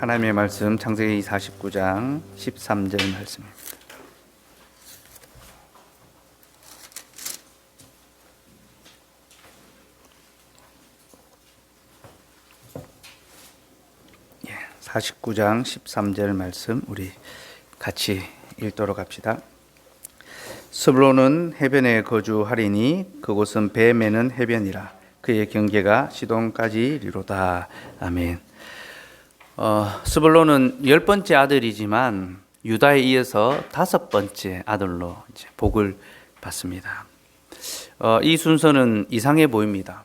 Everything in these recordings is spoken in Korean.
하나님의 말씀 창세기 49장 13절 말씀입니다. 예, 49장 13절 말씀 우리 같이 읽도록 합시다. 스불론은 해변에 거주하리니 그곳은 배 매는 해변이라. 그의 경계가 시돈까지 이르로다. 아멘. 스불론은 10번째 아들이지만 유다에 이어서 5번째 아들로 이제 복을 받습니다. 이 순서는 이상해 보입니다.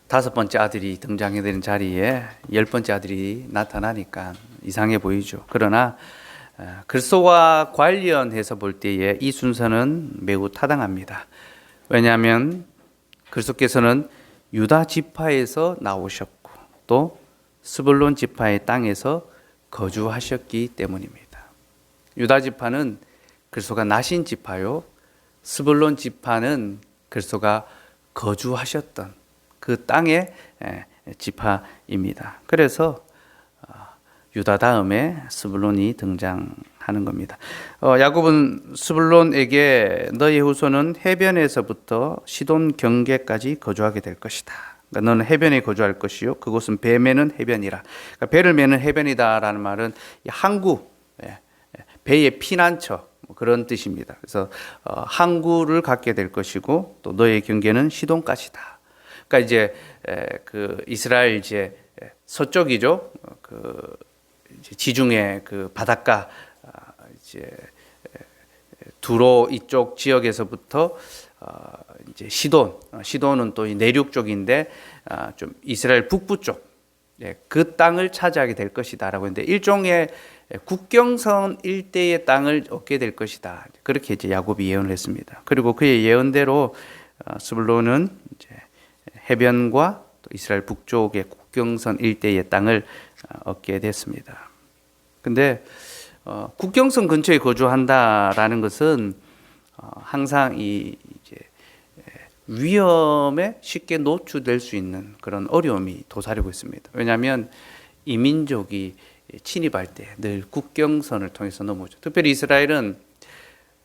5번째 아들이 등장해야 되는 자리에 10번째 아들이 나타나니까 이상해 보이죠. 그러나 그리스도와 관련해서 볼 때에 이 순서는 매우 타당합니다. 왜냐하면 그리스도께서는 유다 지파에서 나오셨고 또 스불론 지파의 땅에서 거주하셨기 때문입니다. 유다 지파는 그리스도가 나신 지파요, 스불론 지파는 그리스도가 거주하셨던 그 땅의 지파입니다. 그래서 유다 다음에 스불론이 등장하는 겁니다. 야곱은 스불론에게 너의 후손은 해변에서부터 시돈 경계까지 거주하게 될 것이다. 그러니까 너는 해변에 거주할 것이요 그곳은 배 매는 해변이라. 그러니까 배를 매는 해변이다라는 말은 항구, 배의 피난처 그런 뜻입니다. 그래서 항구를 갖게 될 것이고 또 너의 경계는 시돈까지다. 그러니까 이제 그 이스라엘 이제 서쪽이죠. 그 지중해 그 바닷가 이제 두로 이쪽 지역에서부터 이제 시돈은 또 내륙 쪽인데 좀 이스라엘 북부 쪽 그 땅을 차지하게 될 것이다라고 했는데 일종의 국경선 일대의 땅을 얻게 될 것이다. 그렇게 이제 야곱이 예언을 했습니다. 그리고 그의 예언대로 스불론은 이제 해변과 또 이스라엘 북쪽의 국경선 일대의 땅을 얻게 됐습니다. 근데 국경선 근처에 거주한다라는 것은 항상 이제 위험에 쉽게 노출될 수 있는 그런 어려움이 도사리고 있습니다. 왜냐하면 이민족이 침입할 때 늘 국경선을 통해서 넘어오죠. 특별히 이스라엘은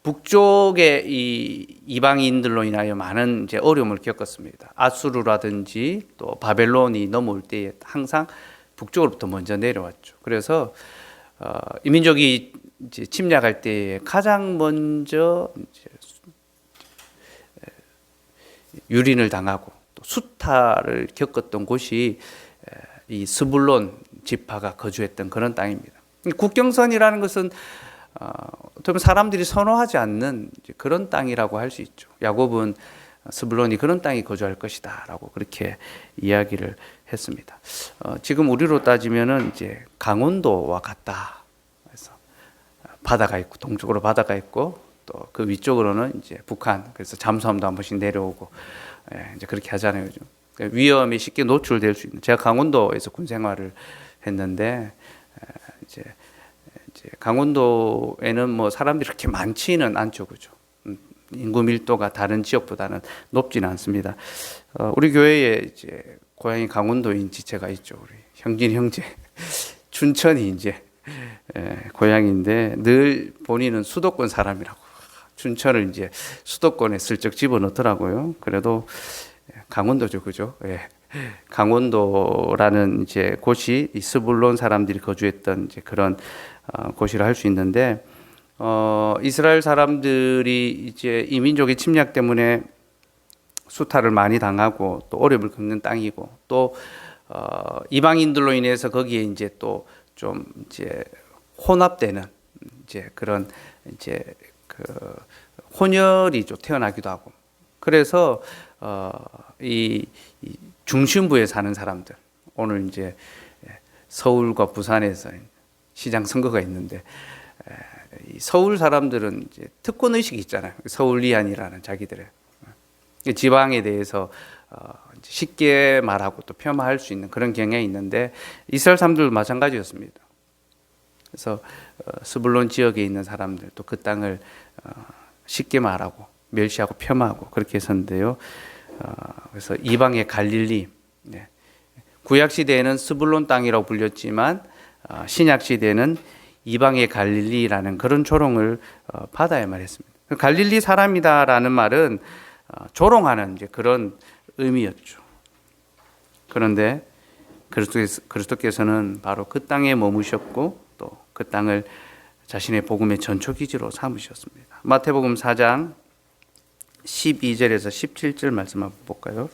북쪽의 이 이방인들로 인하여 많은 이제 어려움을 겪었습니다. 아수르라든지 또 바벨론이 넘어올 때 항상 북쪽으로부터 먼저 내려왔죠. 그래서 이민족이 이제 침략할 때 가장 먼저 이제 유린을 당하고 또 수탈을 겪었던 곳이 이 스불론 지파가 거주했던 그런 땅입니다. 국경선이라는 것은 어떻게 보면 사람들이 선호하지 않는 그런 땅이라고 할 수 있죠. 야곱은 스불론이 그런 땅에 거주할 것이다라고 그렇게 이야기를 했습니다. 지금 우리로 따지면은 이제 강원도와 같다. 그래서 바다가 있고 동쪽으로 바다가 있고 또 그 위쪽으로는 이제 북한. 그래서 잠수함도 한 번씩 내려오고 이제 그렇게 하잖아요. 요즘. 그러니까 위험이 쉽게 노출될 수 있는. 제가 강원도에서 군 생활을 했는데 이제 강원도에는 뭐 사람들이 그렇게 많지는 않죠, 그죠? 인구 밀도가 다른 지역보다는 높지는 않습니다. 우리 교회에 이제 고향이 강원도인 지체가 있죠. 우리 형진 형제 춘천이 이제 고향인데 늘 본인은 수도권 사람이라고 춘천을 이제 수도권에 슬쩍 집어넣더라고요. 그래도 강원도죠, 그죠? 예. 강원도라는 이제 곳이 이 스불론 사람들이 거주했던 이제 그런 곳이라 할 수 있는데 이스라엘 사람들이 이제 이민족의 침략 때문에 수탈을 많이 당하고 또 어려움을 겪는 땅이고 또 이방인들로 인해서 거기에 이제 또 좀 이제 혼합되는 이제 그런 이제 그 혼혈이 좀 태어나기도 하고 그래서 이 중심부에 사는 사람들 오늘 이제 서울과 부산에서 시장 선거가 있는데 서울 사람들은 이제 특권 의식이 있잖아요. 서울리안이라는 자기들의 지방에 대해서 쉽게 말하고 또 폄하할 수 있는 그런 경향이 있는데 이스라엘 사람들도 마찬가지였습니다. 그래서 스불론 지역에 있는 사람들 또 그 땅을 쉽게 말하고 멸시하고 폄하하고 그렇게 했었는데요. 그래서 이방의 갈릴리 구약 시대에는 스불론 땅이라고 불렸지만 신약 시대에는 이방의 갈릴리라는 그런 조롱을 받아야 말했습니다. 갈릴리 사람이다라는 말은 조롱하는 이제 그런 의미였죠. 그런데 그리스도께서는 바로 그 땅에 머무셨고 또 그 땅을 자신의 복음의 전초기지로 삼으셨습니다. 마태복음 4장 12절에서 17절 말씀 한번 볼까요?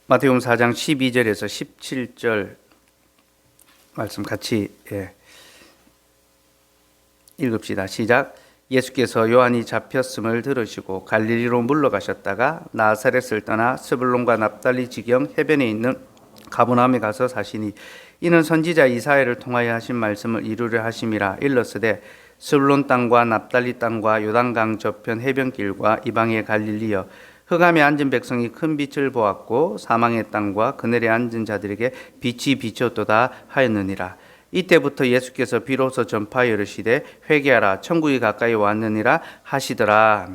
마태복음 4장 12절에서 17절 말씀 같이 읽읍시다. 시작. 예수께서 요한이 잡혔음을 들으시고 갈릴리로 물러가셨다가 나사렛을 떠나 스불론과 납달리 지경 해변에 있는 가버나움에 가서 사시니 이는 선지자 이사야를 통하여 하신 말씀을 이루려 하심이라. 일렀으되 스불론 땅과 납달리 땅과 요단강 저편 해변길과 이방의 갈릴리여 흑암에 앉은 백성이 큰 빛을 보았고 사망의 땅과 그늘에 앉은 자들에게 빛이 비쳤도다 하였느니라. 이때부터 예수께서 비로소 전파하여 이르시되 회개하라 천국이 가까이 왔느니라 하시더라.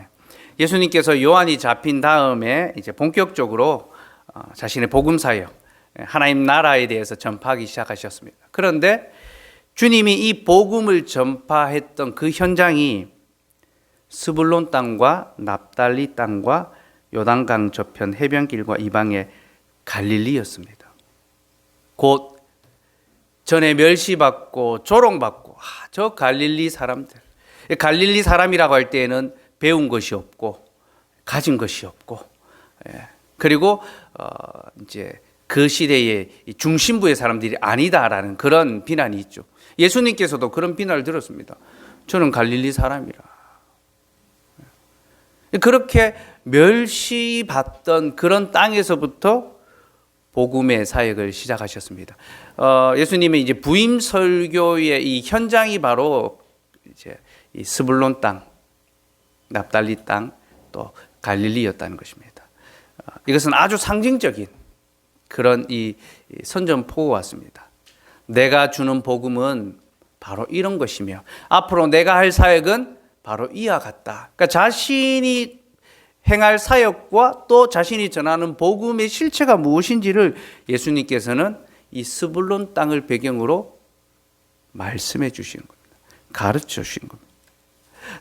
예수님께서 요한이 잡힌 다음에 이제 본격적으로 자신의 복음 사역, 하나님 나라에 대해서 전파하기 시작하셨습니다. 그런데 주님이 이 복음을 전파했던 그 현장이 스불론 땅과 납달리 땅과 요단강 저편 해변길과 이방의 갈릴리였습니다. 곧 전에 멸시받고 조롱받고 저 갈릴리 사람들, 갈릴리 사람이라고 할 때에는 배운 것이 없고 가진 것이 없고 그리고 이제 그 시대의 중심부의 사람들이 아니다라는 그런 비난이 있죠. 예수님께서도 그런 비난을 들었습니다. 저는 갈릴리 사람이라. 그렇게 멸시받던 그런 땅에서부터 복음의 사역을 시작하셨습니다. 예수님의 이제 부임 설교의 이 현장이 바로 이제 이 스불론 땅, 납달리 땅, 또 갈릴리였다는 것입니다. 이것은 아주 상징적인 그런 이 선전포고 같습니다. 내가 주는 복음은 바로 이런 것이며 앞으로 내가 할 사역은 바로 이와 같다. 그러니까 자신이 행할 사역과 또 자신이 전하는 복음의 실체가 무엇인지를 예수님께서는 이 스불론 땅을 배경으로 말씀해 주시는 겁니다. 가르쳐 주신 겁니다.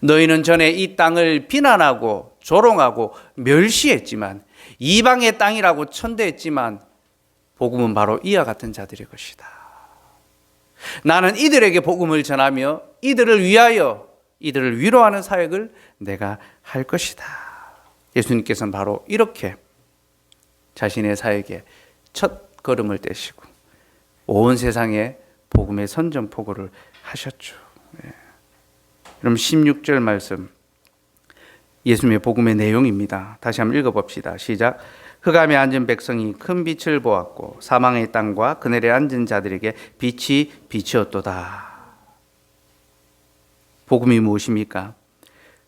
너희는 전에 이 땅을 비난하고 조롱하고 멸시했지만 이방의 땅이라고 천대했지만 복음은 바로 이와 같은 자들의 것이다. 나는 이들에게 복음을 전하며 이들을 위하여 이들을 위로하는 사역을 내가 할 것이다. 예수님께서는 바로 이렇게 자신의 사역에 첫 걸음을 떼시고 온 세상에 복음의 선전포고를 하셨죠. 그럼 16절 말씀 예수님의 복음의 내용입니다. 다시 한번 읽어봅시다. 시작. 흑암에 앉은 백성이 큰 빛을 보았고 사망의 땅과 그늘에 앉은 자들에게 빛이 비치었도다. 복음이 무엇입니까?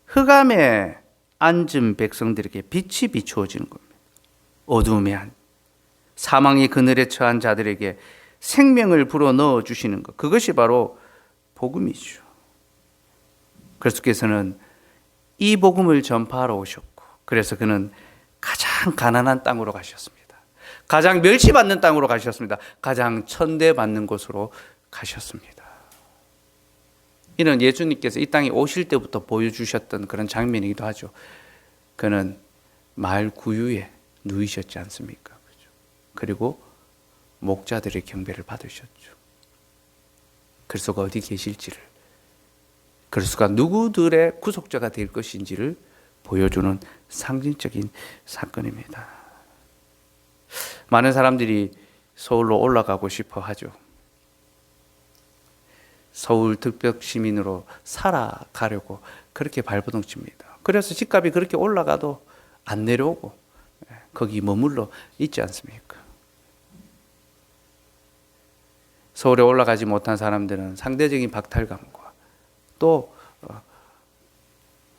흑암에 앉은 백성들에게 빛이 비추어지는 겁니다. 어두움에 사망의 그늘에 처한 자들에게 생명을 불어넣어 주시는 것, 그것이 바로 복음이죠. 그리스도께서는 이 복음을 전파하러 오셨고 그래서 그는 가장 가난한 땅으로 가셨습니다. 가장 멸시받는 땅으로 가셨습니다. 가장 천대받는 곳으로 가셨습니다. 이는 예수님께서 이 땅에 오실 때부터 보여주셨던 그런 장면이기도 하죠. 그는 마을 구유에 누이셨지 않습니까? 그리고 목자들의 경배를 받으셨죠. 그리스도가 어디 계실지를, 그리스도가 누구들의 구속자가 될 것인지를 보여주는 상징적인 사건입니다. 많은 사람들이 서울로 올라가고 싶어 하죠. 서울 특별시민으로 살아가려고 그렇게 발버둥 칩니다. 그래서 집값이 그렇게 올라가도 안 내려오고 거기 머물러 있지 않습니까? 서울에 올라가지 못한 사람들은 상대적인 박탈감과 또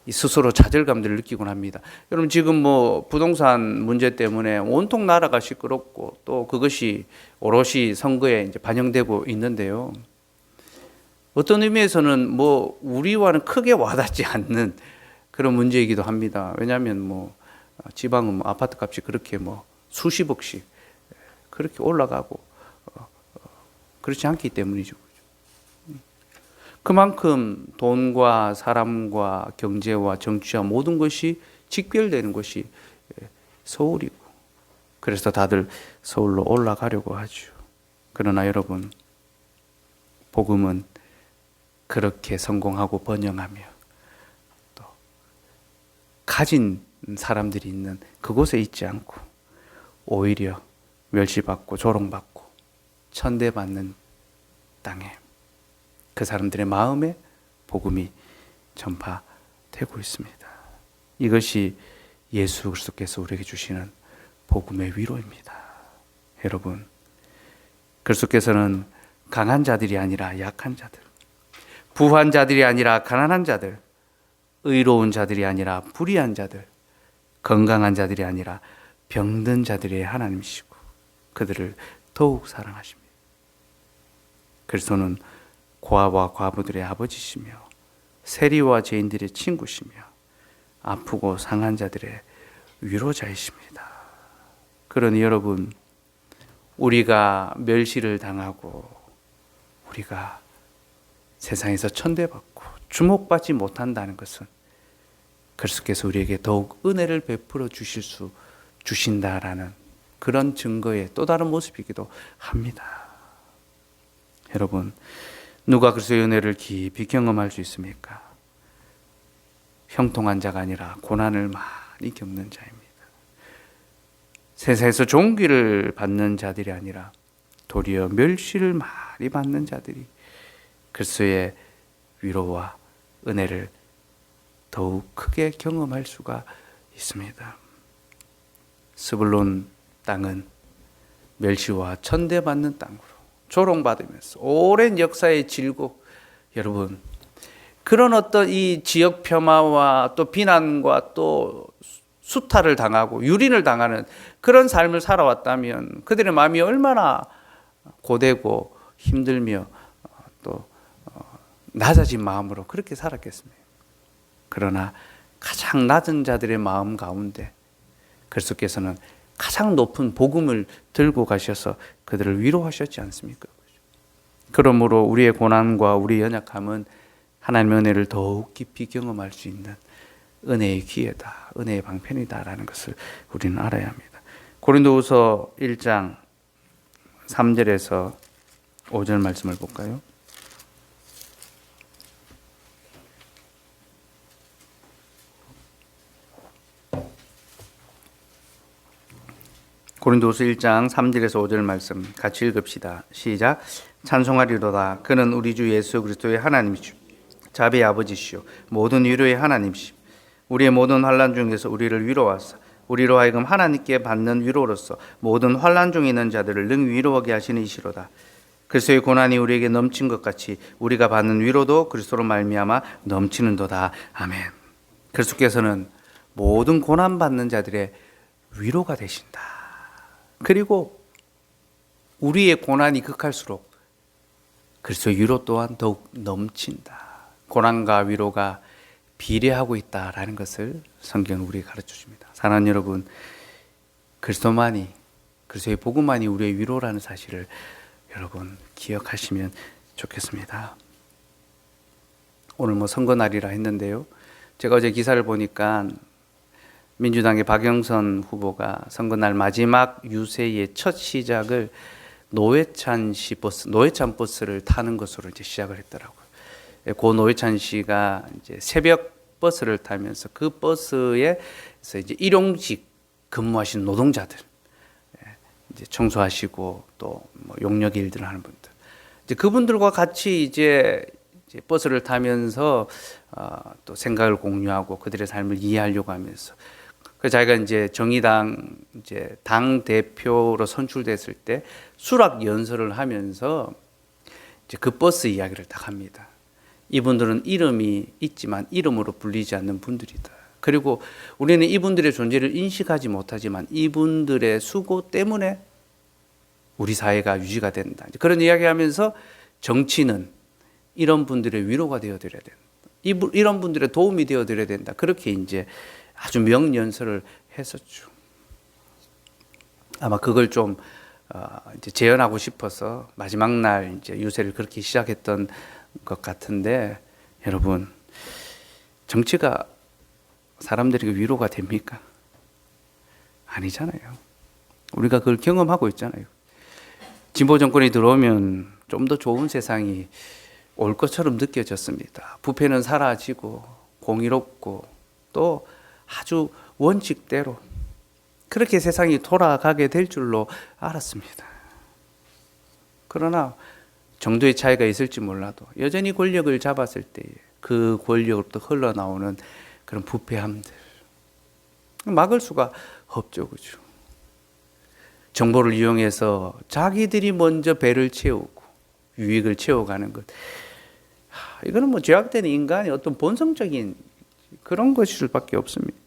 스스로 좌절감들을 느끼곤 합니다. 여러분 지금 뭐 부동산 문제 때문에 온통 나라가 시끄럽고 또 그것이 오롯이 선거에 이제 반영되고 있는데요. 어떤 의미에서는 뭐 우리와는 크게 와닿지 않는 그런 문제이기도 합니다. 왜냐하면 뭐 지방은 뭐 아파트 값이 그렇게 뭐 수십억씩 그렇게 올라가고 그렇지 않기 때문이죠. 그만큼 돈과 사람과 경제와 정치와 모든 것이 직결되는 것이 서울이고, 그래서 다들 서울로 올라가려고 하죠. 그러나 여러분, 복음은 그렇게 성공하고 번영하며 또 가진 사람들이 있는 그곳에 있지 않고 오히려 멸시받고 조롱받고 천대받는 땅에 그 사람들의 마음에 복음이 전파되고 있습니다. 이것이 예수 그리스도께서 우리에게 주시는 복음의 위로입니다. 여러분, 그리스도께서는 강한 자들이 아니라 약한 자들, 부한 자들이 아니라 가난한 자들, 의로운 자들이 아니라 불의한 자들, 건강한 자들이 아니라 병든 자들의 하나님이시고 그들을 더욱 사랑하십니다. 그리스도는 고아와 과부들의 아버지시며 세리와 죄인들의 친구시며 아프고 상한 자들의 위로자이십니다. 그러니 여러분, 우리가 멸시를 당하고 우리가 세상에서 천대받고 주목받지 못한다는 것은 그리스도께서 우리에게 더욱 은혜를 베풀어 주신다라는 그런 증거의 또 다른 모습이기도 합니다. 여러분, 누가 그리스도의 은혜를 깊이 경험할 수 있습니까? 형통한 자가 아니라 고난을 많이 겪는 자입니다. 세상에서 존귀를 받는 자들이 아니라 도리어 멸시를 많이 받는 자들이 그리스도의 위로와 은혜를 더욱 크게 경험할 수가 있습니다. 스불론 땅은 멸시와 천대받는 땅으로 조롱받으면서 오랜 역사의 질고, 여러분, 그런 어떤 이 지역 폄하와 또 비난과 또 수탈을 당하고 유린을 당하는 그런 삶을 살아왔다면 그들의 마음이 얼마나 고되고 힘들며 또 낮아진 마음으로 그렇게 살았겠습니까? 그러나 가장 낮은 자들의 마음 가운데 그리스도께서는 가장 높은 복음을 들고 가셔서 그들을 위로하셨지 않습니까? 그러므로 우리의 고난과 우리의 연약함은 하나님의 은혜를 더욱 깊이 경험할 수 있는 은혜의 기회다, 은혜의 방편이다라는 것을 우리는 알아야 합니다. 고린도후서 1장 3절에서 5절 말씀을 볼까요? 고린도후서 1장 3절에서 5절 말씀 같이 읽읍시다. 시작. 찬송하리로다. 그는 우리 주 예수 그리스도의 하나님이시오, 자비의 아버지시오, 모든 위로의 하나님이시오. 우리의 모든 환난 중에서 우리를 위로하사 우리로 하여금 하나님께 받는 위로로서 모든 환난 중에 있는 자들을 능 위로하게 하시는 이시로다. 그리스도의 고난이 우리에게 넘친 것 같이 우리가 받는 위로도 그리스도로 말미암아 넘치는도다. 아멘. 그리스도께서는 모든 고난 받는 자들의 위로가 되신다. 그리고 우리의 고난이 극할수록 그리스도의 위로 또한 더욱 넘친다. 고난과 위로가 비례하고 있다라는 것을 성경은 우리에게 가르쳐 줍니다. 사랑하는 여러분, 그리스도만이, 그리스도의 복음만이 우리의 위로라는 사실을 여러분 기억하시면 좋겠습니다. 오늘 뭐 선거날이라 했는데요, 제가 어제 기사를 보니까 민주당의 박영선 후보가 선거날 마지막 유세의 첫 시작을 노회찬 버스를 타는 것으로 이제 시작을 했더라고요. 고 노회찬 씨가 이제 새벽 버스를 타면서 그 버스에서 이제 일용직 근무하시는 노동자들, 이제 청소하시고 또 뭐 용역 일들을 하는 분들, 이제 그분들과 같이 이제 버스를 타면서 또 생각을 공유하고 그들의 삶을 이해하려고 하면서, 그 자기가 이제 정의당 이제 당 대표로 선출됐을 때 수락 연설을 하면서 이제 그 버스 이야기를 딱 합니다. 이분들은 이름이 있지만 이름으로 불리지 않는 분들이다. 그리고 우리는 이분들의 존재를 인식하지 못하지만 이분들의 수고 때문에 우리 사회가 유지가 된다. 그런 이야기하면서 정치는 이런 분들의 위로가 되어드려야 된다. 이런 분들의 도움이 되어드려야 된다. 그렇게 이제 아주 명연설을 했었죠. 아마 그걸 좀 이제 재현하고 싶어서 마지막 날 이제 유세를 그렇게 시작했던 것 같은데, 여러분, 정치가 사람들에게 위로가 됩니까? 아니잖아요. 우리가 그걸 경험하고 있잖아요. 진보 정권이 들어오면 좀 더 좋은 세상이 올 것처럼 느껴졌습니다. 부패는 사라지고 공의롭고 또 아주 원칙대로 그렇게 세상이 돌아가게 될 줄로 알았습니다. 그러나 정도의 차이가 있을지 몰라도 여전히 권력을 잡았을 때 그 권력으로부터 흘러나오는 그런 부패함들 막을 수가 없죠. 그죠? 정보를 이용해서 자기들이 먼저 배를 채우고 유익을 채워가는 것, 이거는 뭐 죄악된 인간의 어떤 본성적인 그런 것일 수밖에 없습니다.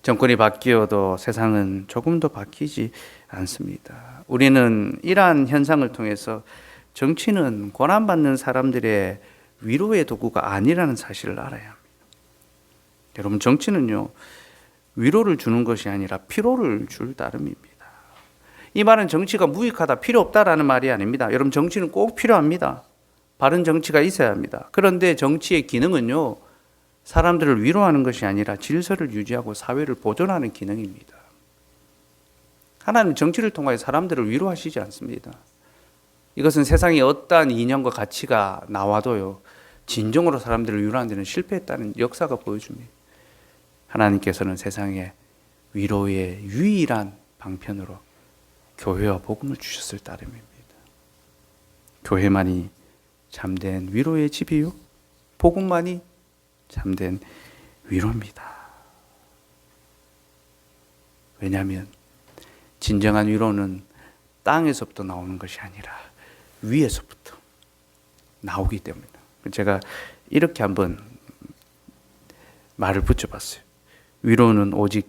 정권이 바뀌어도 세상은 조금도 바뀌지 않습니다. 우리는 이러한 현상을 통해서 정치는 고난받는 사람들의 위로의 도구가 아니라는 사실을 알아야 합니다. 여러분, 정치는요, 위로를 주는 것이 아니라 피로를 줄 따름입니다. 이 말은 정치가 무익하다, 필요 없다라는 말이 아닙니다. 여러분, 정치는 꼭 필요합니다. 바른 정치가 있어야 합니다. 그런데 정치의 기능은요, 사람들을 위로하는 것이 아니라 질서를 유지하고 사회를 보존하는 기능입니다. 하나님은 정치를 통하여 사람들을 위로하시지 않습니다. 이것은 세상에 어떠한 이념과 가치가 나와도요, 진정으로 사람들을 위로하는 데는 실패했다는 역사가 보여줍니다. 하나님께서는 세상에 위로의 유일한 방편으로 교회와 복음을 주셨을 따름입니다. 교회만이 참된 위로의 집이요, 복음만이 참된 위로입니다. 왜냐하면 진정한 위로는 땅에서부터 나오는 것이 아니라 위에서부터 나오기 때문입니다. 제가 이렇게 한번 말을 붙여봤어요. 위로는 오직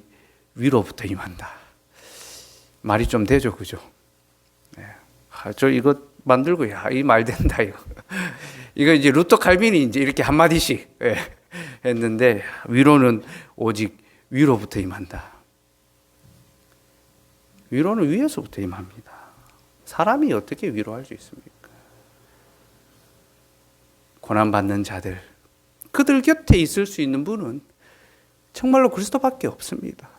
위로부터 임한다. 말이 좀 되죠, 그죠? 네. 저 이거 만들고, 이 말 된다, 이거. 이거 이제 루터 칼빈이 이제 이렇게 한마디씩 했는데, 위로는 오직 위로부터 임한다. 위로는 위에서부터 임합니다. 사람이 어떻게 위로할 수 있습니까? 고난받는 자들, 그들 곁에 있을 수 있는 분은 정말로 그리스도밖에 없습니다.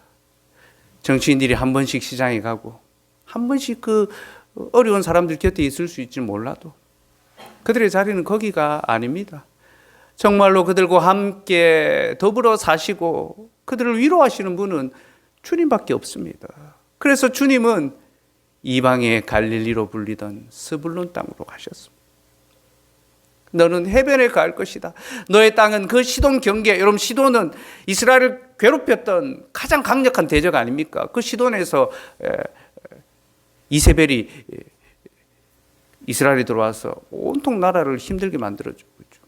정치인들이 한 번씩 시장에 가고 한 번씩 그 어려운 사람들 곁에 있을 수 있지 몰라도 그들의 자리는 거기가 아닙니다. 정말로 그들과 함께 더불어 사시고 그들을 위로하시는 분은 주님밖에 없습니다. 그래서 주님은 이방의 갈릴리로 불리던 스불론 땅으로 가셨습니다. 너는 해변에 갈 것이다. 너의 땅은 그 시돈 경계, 여러분 시돈은 이스라엘을 괴롭혔던 가장 강력한 대적 아닙니까? 그 시돈에서 이세벨이 이스라엘이 들어와서 온통 나라를 힘들게 만들어주고 있죠.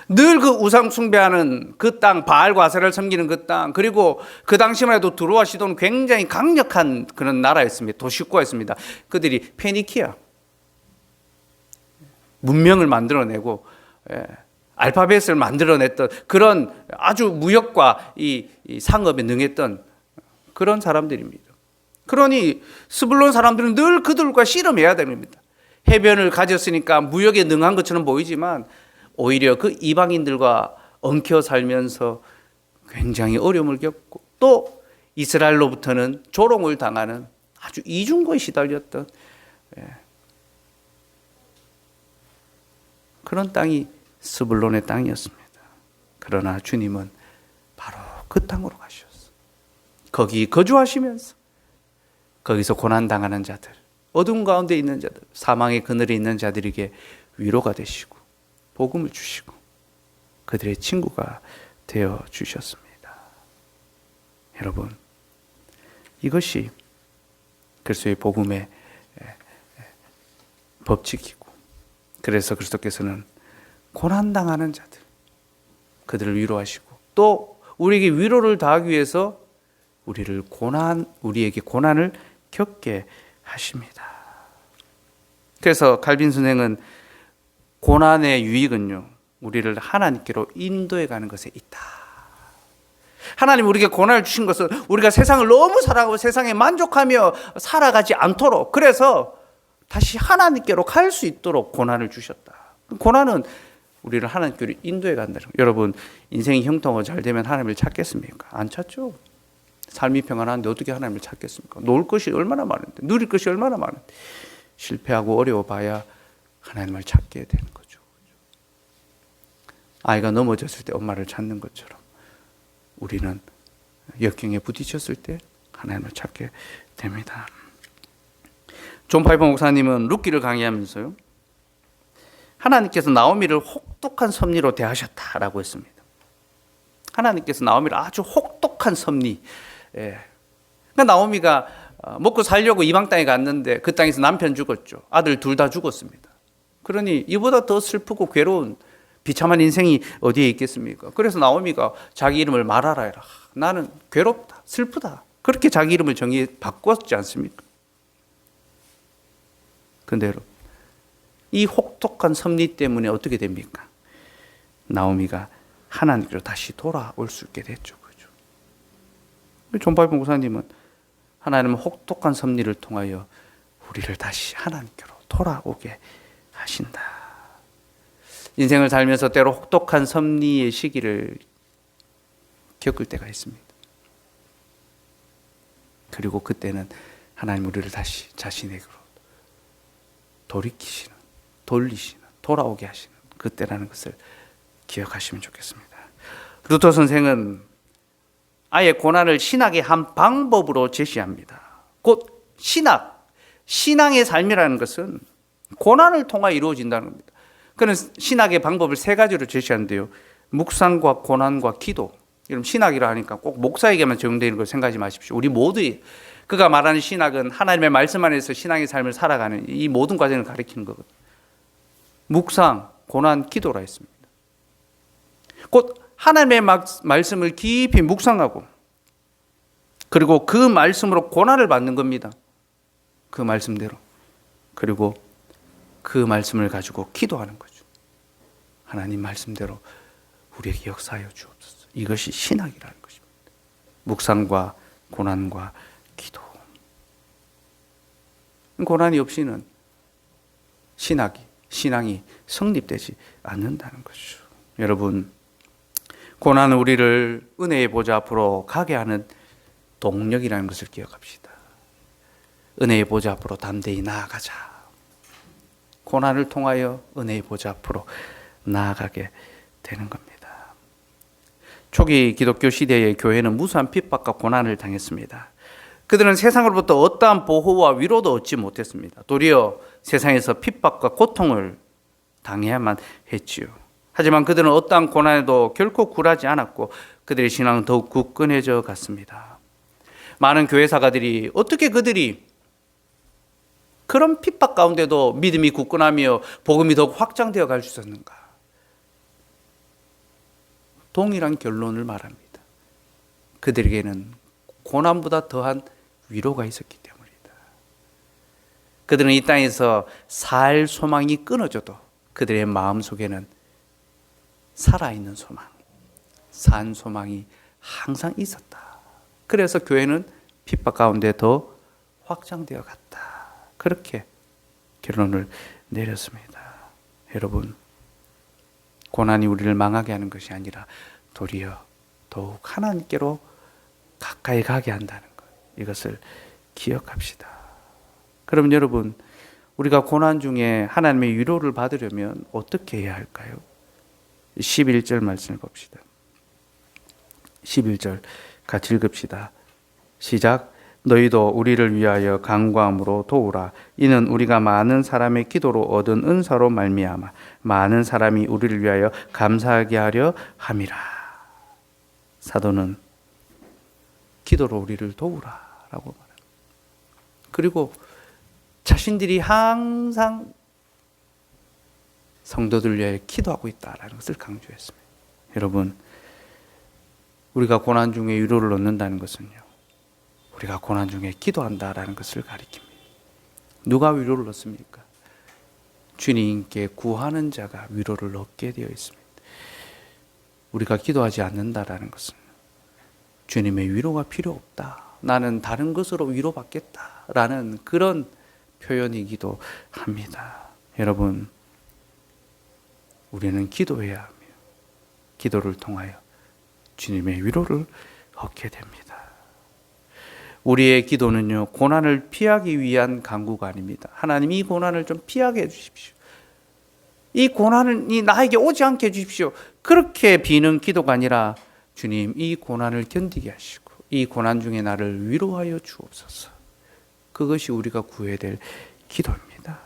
늘 그 우상 숭배하는 그 땅, 바알과 아세라를 섬기는 그 땅, 그리고 그 당시만 해도 두로와 시돈은 굉장히 강력한 그런 나라였습니다. 도시국가였습니다. 그들이 페니키아 문명을 만들어내고 알파벳을 만들어냈던 그런 아주 무역과 이 상업에 능했던 그런 사람들입니다. 그러니 스불론 사람들은 늘 그들과 씨름해야 됩니다. 해변을 가졌으니까 무역에 능한 것처럼 보이지만 오히려 그 이방인들과 엉켜 살면서 굉장히 어려움을 겪고 또 이스라엘로부터는 조롱을 당하는 아주 이중고에 시달렸던 그런 땅이 스불론의 땅이었습니다. 그러나 주님은 바로 그 땅으로 가셨어요. 거기 거주하시면서 거기서 고난당하는 자들, 어둠 가운데 있는 자들, 사망의 그늘에 있는 자들에게 위로가 되시고 복음을 주시고 그들의 친구가 되어 주셨습니다. 여러분, 이것이 그리스도의 복음의 법칙이고, 그래서 그리스도께서는 고난당하는 자들, 그들을 위로하시고 또 우리에게 위로를 더하기 위해서 우리에게 고난을 겪게 하십니다. 그래서 칼빈 선생은 고난의 유익은요, 우리를 하나님께로 인도해 가는 것에 있다. 하나님 우리에게 고난을 주신 것은 우리가 세상을 너무 사랑하고 세상에 만족하며 살아가지 않도록, 그래서 다시 하나님께로 갈 수 있도록 고난을 주셨다. 고난은 우리를 하나님께로 인도해 간다는 거예요. 여러분, 인생이 형통하고 잘 되면 하나님을 찾겠습니까? 안 찾죠. 삶이 평안한데 어떻게 하나님을 찾겠습니까? 놓을 것이 얼마나 많은데, 누릴 것이 얼마나 많은데, 실패하고 어려워봐야 하나님을 찾게 되는 거죠. 아이가 넘어졌을 때 엄마를 찾는 것처럼 우리는 역경에 부딪혔을 때 하나님을 찾게 됩니다. 존 파이퍼 목사님은 룻기를 강의하면서요, 하나님께서 나오미를 혹독한 섭리로 대하셨다라고 했습니다. 하나님께서 나오미를 아주 혹독한 섭리. 그러니까 나오미가 먹고 살려고 이방 땅에 갔는데 그 땅에서 남편 죽었죠. 아들 둘 다 죽었습니다. 그러니 이보다 더 슬프고 괴로운 비참한 인생이 어디에 있겠습니까? 그래서 나오미가 자기 이름을 말하라 해라. 나는 괴롭다, 슬프다. 그렇게 자기 이름을 정의 바꿨지 않습니까? 근데 여러분, 이 혹독한 섭리 때문에 어떻게 됩니까? 나오미가 하나님께로 다시 돌아올 수 있게 됐죠. 그죠? 존 파이퍼 목사님은 하나님은 혹독한 섭리를 통하여 우리를 다시 하나님께로 돌아오게 하신다. 인생을 살면서 때로 혹독한 섭리의 시기를 겪을 때가 있습니다. 그리고 그때는 하나님 우리를 다시 자신에게로 돌이키시는, 돌리시는, 돌아오게 하시는 그때라는 것을 기억하시면 좋겠습니다. 루터 선생은 아예 고난을 신학의 한 방법으로 제시합니다. 곧 신앙의 삶이라는 것은 고난을 통해 이루어진다는 겁니다. 그는 신학의 방법을 세 가지로 제시하는데요. 묵상과 고난과 기도. 여러분, 신학이라 하니까 꼭 목사에게만 적용되는 걸 생각하지 마십시오. 우리 모두, 그가 말하는 신학은 하나님의 말씀 안에서 신앙의 삶을 살아가는 이 모든 과정을 가리키는 거거든요. 묵상, 고난, 기도라 했습니다. 곧 하나님의 말씀을 깊이 묵상하고, 그리고 그 말씀으로 고난을 받는 겁니다. 그 말씀대로. 그리고 그 말씀을 가지고 기도하는 거죠. 하나님 말씀대로 우리에게 역사하여 주옵소서. 이것이 신학이라는 것입니다. 묵상과 고난과 기도. 고난이 없이는 신앙이 성립되지 않는다는 것이죠. 여러분, 고난은 우리를 은혜의 보좌 앞으로 가게 하는 동력이라는 것을 기억합시다. 은혜의 보좌 앞으로 담대히 나아가자. 고난을 통하여 은혜의 보좌 앞으로 나아가게 되는 겁니다. 초기 기독교 시대의 교회는 무수한 핍박과 고난을 당했습니다. 그들은 세상으로부터 어떠한 보호와 위로도 얻지 못했습니다. 도리어 세상에서 핍박과 고통을 당해야만 했지요. 하지만 그들은 어떠한 고난에도 결코 굴하지 않았고 그들의 신앙은 더욱 굳건해져 갔습니다. 많은 교회 사가들이 어떻게 그들이 그런 핍박 가운데도 믿음이 굳건하며 복음이 더욱 확장되어 갈 수 있었는가? 동일한 결론을 말합니다. 그들에게는 고난보다 더한 위로가 있었기 때문이다. 그들은 이 땅에서 살 소망이 끊어져도 그들의 마음속에는 살아있는 소망, 산 소망이 항상 있었다. 그래서 교회는 핍박 가운데 더 확장되어 갔다. 그렇게 결론을 내렸습니다. 여러분, 고난이 우리를 망하게 하는 것이 아니라 도리어 더욱 하나님께로 가까이 가게 한다는 것, 이것을 기억합시다. 그럼 여러분, 우리가 고난 중에 하나님의 위로를 받으려면 어떻게 해야 할까요? 11절 말씀을 봅시다. 11절 같이 읽읍시다. 시작. 너희도 우리를 위하여 간구함으로 도우라. 이는 우리가 많은 사람의 기도로 얻은 은사로 말미암아 많은 사람이 우리를 위하여 감사하게 하려 함이라. 사도는 기도로 우리를 도우라라고 말합니다. 그리고 자신들이 항상 성도들 위해 기도하고 있다라는 것을 강조했습니다. 여러분, 우리가 고난 중에 위로를 얻는다는 것은요, 우리가 고난 중에 기도한다라는 것을 가리킵니다. 누가 위로를 얻습니까? 주님께 구하는 자가 위로를 얻게 되어 있습니다. 우리가 기도하지 않는다라는 것은 주님의 위로가 필요 없다, 나는 다른 것으로 위로받겠다라는 그런 표현이기도 합니다. 여러분, 우리는 기도해야 하며 기도를 통하여 주님의 위로를 얻게 됩니다. 우리의 기도는요, 고난을 피하기 위한 간구가 아닙니다. 하나님, 이 고난을 좀 피하게 해주십시오. 이 고난이 나에게 오지 않게 해주십시오. 그렇게 비는 기도가 아니라 주님, 이 고난을 견디게 하시고 이 고난 중에 나를 위로하여 주옵소서. 그것이 우리가 구해야 될 기도입니다.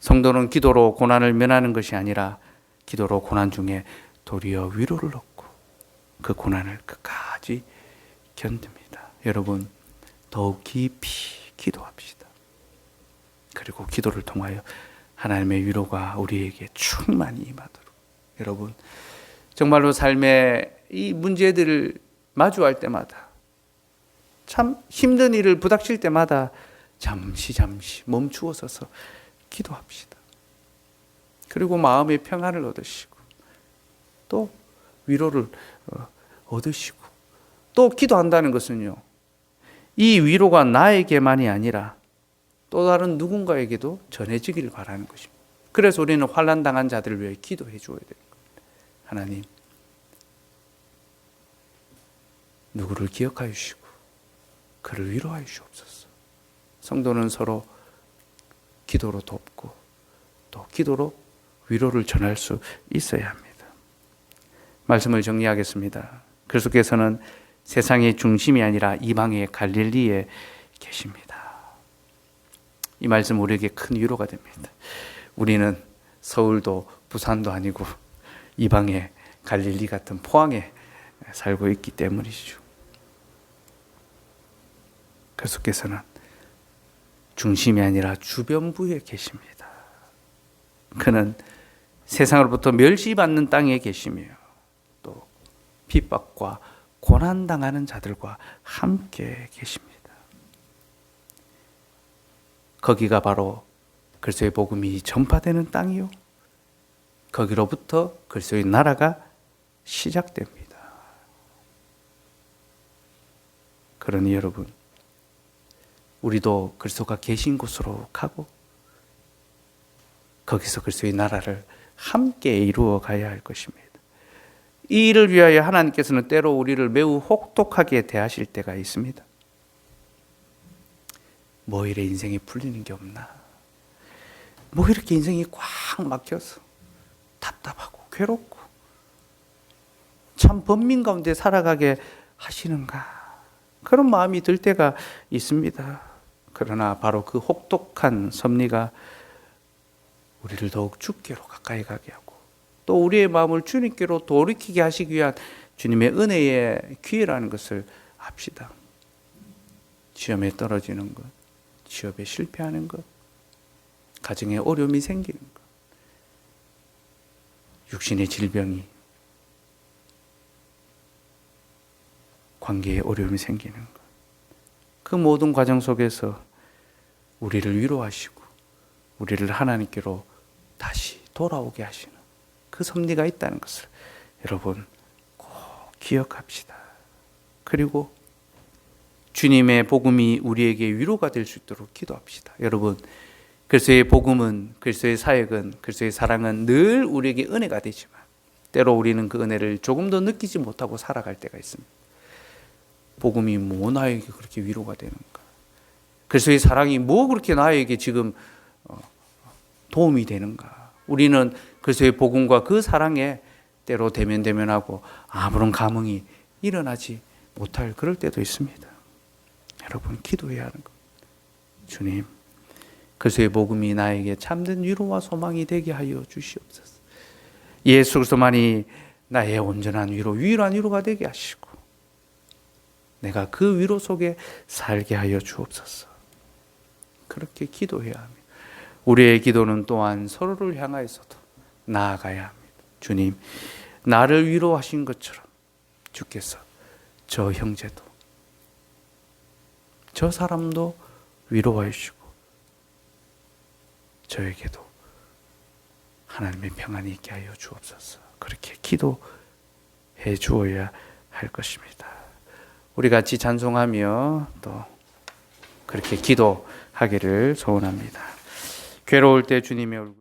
성도는 기도로 고난을 면하는 것이 아니라 기도로 고난 중에 도리어 위로를 얻고 그 고난을 끝까지 견딥니다. 여러분, 더욱 깊이 기도합시다. 그리고 기도를 통하여 하나님의 위로가 우리에게 충만히 임하도록. 여러분, 정말로 삶의 이 문제들을 마주할 때마다, 참 힘든 일을 부닥칠 때마다 잠시 멈추어 서서 기도합시다. 그리고 마음의 평안을 얻으시고 또 위로를 얻으시고, 또 기도한다는 것은요, 이 위로가 나에게만이 아니라 또 다른 누군가에게도 전해지기를 바라는 것입니다. 그래서 우리는 환난 당한 자들을 위해 기도해 줘야 됩니다. 하나님, 누구를 기억하여 주시고 그를 위로하여 주옵소서. 성도는 서로 기도로 돕고 또 기도로 위로를 전할 수 있어야 합니다. 말씀을 정리하겠습니다. 그리스도께서는 세상의 중심이 아니라 이방의 갈릴리에 계십니다. 이 말씀 우리에게 큰 위로가 됩니다. 우리는 서울도 부산도 아니고 이방의 갈릴리 같은 포항에 살고 있기 때문이죠. 그리스도께서는 중심이 아니라 주변부에 계십니다. 그는 세상으로부터 멸시받는 땅에 계시며 또 핍박과 고난당하는 자들과 함께 계십니다. 거기가 바로 그리스도의 복음이 전파되는 땅이요, 거기로부터 그리스도의 나라가 시작됩니다. 그러니 여러분, 우리도 그리스도가 계신 곳으로 가고 거기서 그리스도의 나라를 함께 이루어 가야 할 것입니다. 이 일을 위하여 하나님께서는 때로 우리를 매우 혹독하게 대하실 때가 있습니다. 뭐 이래 인생이 풀리는 게 없나? 뭐 이렇게 인생이 꽉 막혀서 답답하고 괴롭고 참 번민 가운데 살아가게 하시는가? 그런 마음이 들 때가 있습니다. 그러나 바로 그 혹독한 섭리가 우리를 더욱 주께로 가까이 가게 하고 또 우리의 마음을 주님께로 돌이키게 하시기 위한 주님의 은혜의 기회라는 것을 압시다. 시험에 떨어지는 것, 취업에 실패하는 것, 가정에 어려움이 생기는 것, 육신의 질병이, 관계에 어려움이 생기는 것, 그 모든 과정 속에서 우리를 위로하시고 우리를 하나님께로 다시 돌아오게 하시는 그 섭리가 있다는 것을 여러분 꼭 기억합시다. 그리고 주님의 복음이 우리에게 위로가 될 수 있도록 기도합시다. 여러분, 그리스도의 복음은, 그리스도의 사역은, 그리스도의 사랑은 늘 우리에게 은혜가 되지만 때로 우리는 그 은혜를 조금 더 느끼지 못하고 살아갈 때가 있습니다. 복음이 뭐 나에게 그렇게 위로가 되는가? 그리스도의 사랑이 뭐 그렇게 나에게 지금 도움이 되는가? 우리는 그리스도의 복음과 그 사랑에 때로 대면하고 아무런 감흥이 일어나지 못할 그럴 때도 있습니다. 여러분, 기도해야 하는 것. 주님, 그리스도의 복음이 나에게 참된 위로와 소망이 되게 하여 주시옵소서. 예수 그리스도만이 나의 온전한 위로, 유일한 위로가 되게 하시고 내가 그 위로 속에 살게 하여 주옵소서. 그렇게 기도해야 합니다. 우리의 기도는 또한 서로를 향하여서도 나아가야 합니다. 주님, 나를 위로하신 것처럼 주께서 저 형제도, 저 사람도 위로하여 주시고 저에게도 하나님의 평안이 있게 하여 주옵소서. 그렇게 기도해 주어야 할 것입니다. 우리 같이 찬송하며 또 그렇게 기도하기를 소원합니다. 괴로울 때 주님의 얼굴